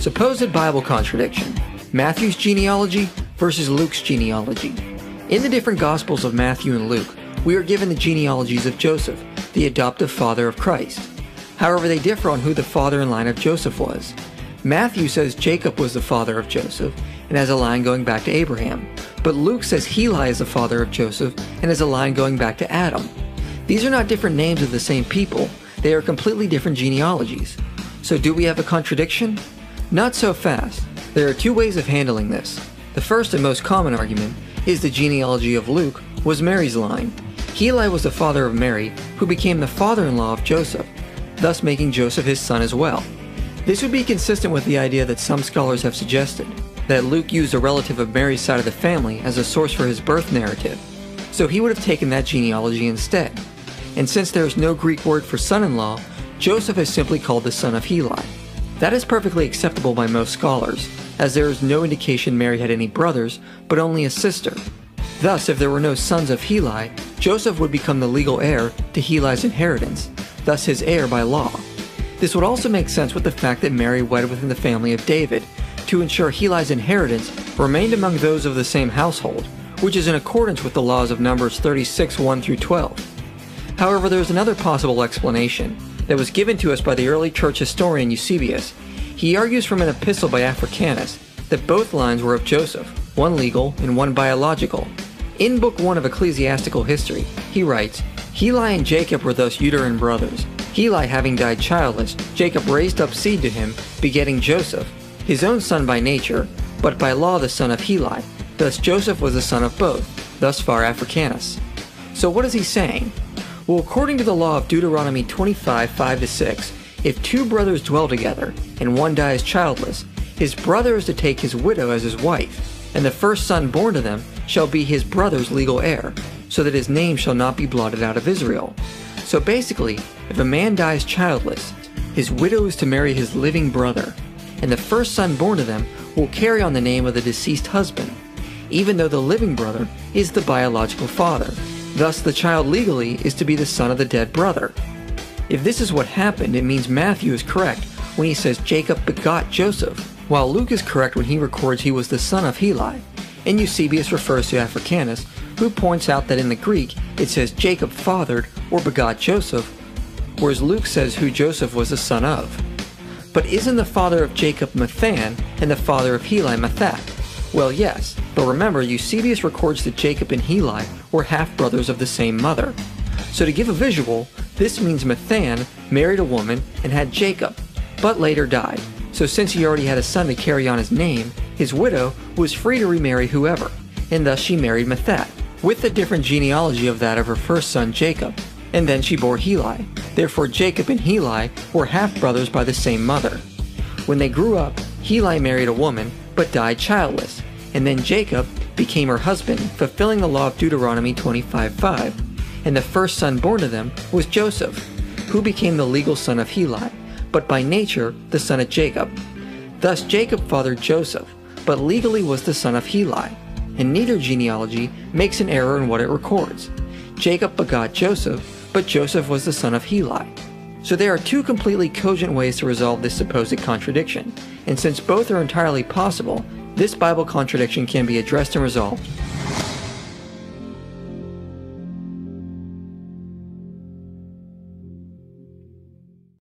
Supposed Bible contradiction. Matthew's genealogy versus Luke's genealogy. In the different Gospels of Matthew and Luke, we are given the genealogies of Joseph, the adoptive father of Christ. However, they differ on who the father in line of Joseph was. Matthew says Jacob was the father of Joseph and has a line going back to Abraham, but Luke says Heli is the father of Joseph and has a line going back to Adam. These are not different names of the same people, they are completely different genealogies. So do we have a contradiction? Not so fast. There are two ways of handling this. The first and most common argument is the genealogy of Luke was Mary's line. Heli was the father of Mary, who became the father-in-law of Joseph, thus making Joseph his son as well. This would be consistent with the idea that some scholars have suggested, that Luke used a relative of Mary's side of the family as a source for his birth narrative, so he would have taken that genealogy instead. And since there is no Greek word for son-in-law, Joseph is simply called the son of Heli. That is perfectly acceptable by most scholars, as there is no indication Mary had any brothers, but only a sister. Thus, if there were no sons of Heli, Joseph would become the legal heir to Heli's inheritance, thus his heir by law. This would also make sense with the fact that Mary wedded within the family of David, to ensure Heli's inheritance remained among those of the same household, which is in accordance with the laws of Numbers 36, 1 through 12. However, there is another possible explanation that was given to us by the early church historian Eusebius. He argues from an epistle by Africanus that both lines were of Joseph, one legal and one biological. In Book 1 of Ecclesiastical History, he writes, Heli and Jacob were thus uterine brothers. Heli having died childless, Jacob raised up seed to him, begetting Joseph, his own son by nature, but by law the son of Heli. Thus Joseph was the son of both. Thus far Africanus. So what is he saying? Well, according to the law of Deuteronomy 25, 5-6, if two brothers dwell together, and one dies childless, his brother is to take his widow as his wife, and the first son born to them shall be his brother's legal heir, so that his name shall not be blotted out of Israel. So basically, if a man dies childless, his widow is to marry his living brother, and the first son born to them will carry on the name of the deceased husband, even though the living brother is the biological father. Thus, the child legally is to be the son of the dead brother. If this is what happened, it means Matthew is correct when he says Jacob begot Joseph, while Luke is correct when he records he was the son of Heli. And Eusebius refers to Africanus, who points out that in the Greek it says Jacob fathered or begot Joseph, whereas Luke says who Joseph was the son of. But isn't the father of Jacob Mathan and the father of Heli Mathat? Well, yes, but remember Eusebius records that Jacob and Heli were half-brothers of the same mother. So to give a visual, this means Mathan married a woman and had Jacob, but later died. So since he already had a son to carry on his name, his widow was free to remarry whoever, and thus she married Mathat, with a different genealogy of that of her first son Jacob, and then she bore Heli. Therefore Jacob and Heli were half-brothers by the same mother. When they grew up, Heli married a woman, but died childless, and then Jacob became her husband, fulfilling the law of Deuteronomy 25:5, and the first son born to them was Joseph, who became the legal son of Heli, but by nature the son of Jacob. Thus Jacob fathered Joseph, but legally was the son of Heli, and neither genealogy makes an error in what it records. Jacob begot Joseph, but Joseph was the son of Heli. So there are two completely cogent ways to resolve this supposed contradiction, and since both are entirely possible, this Bible contradiction can be addressed and resolved